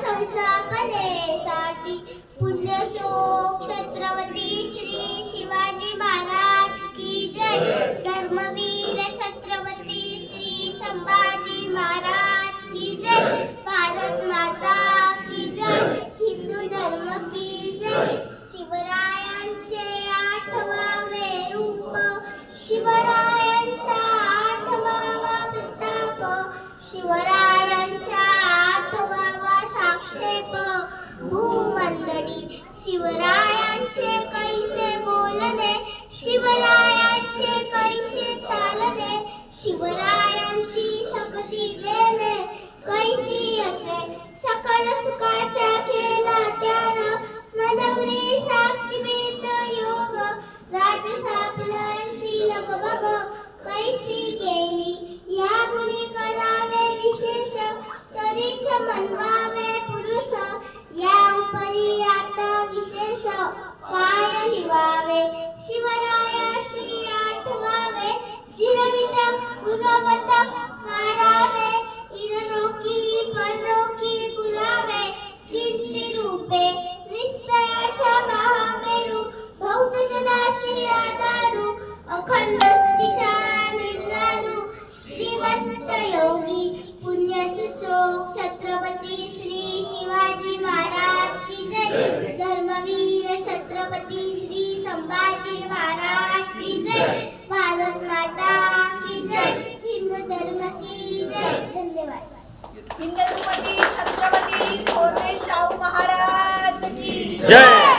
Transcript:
संस्थापनेसाठी पुण्यश्लोक छत्रपती श्री शिवाजी महाराज की जय। धर्मवीर छत्रपती श्री संभाजी महाराज की जय। भारत माता की जय। हिंदू धर्म की जय। शिवरायांचे 8वावे रूप, शिवरायांचा 8वावा प्रताप, शिवरायांचा 8वावा साक्षेप। भूमंडळी शिवरायांचे कैसे बोलणे, शिवरायांचे कैसे चालणे, शिवरायांची शक्ती देणे कैसी असे। सकल सुखाचा केला त्याग, मनवरी साक्षी बेत योग। राजस्थापनांची लगबग कैसी केली, या गुणी करावे विशेष। तरीच मनवावे पुरुष, या उपरी आता विशेष। पाय लिवावे शिवरायाशी 8वावे, जिरवित गुरवत मारावे। इररोकी पररोकी पुरावे, कीर्ती रूपे निश्चयाच्या महामेरू। बौद्ध जनासी आधारू, अखंड स्थितीच्या निर्जाणू। श्रीमंत योगी पुण्यश्लोक छत्रपती श्री शिवाजी महाराज की जय। धर्मवीर छत्रपती श्री संभाजी महाराज की जय। भारत माता की जय। हिंदू धर्म की जय। धन्यवाद। हिंदू छत्रपती थोरले शाहू महाराज की जय।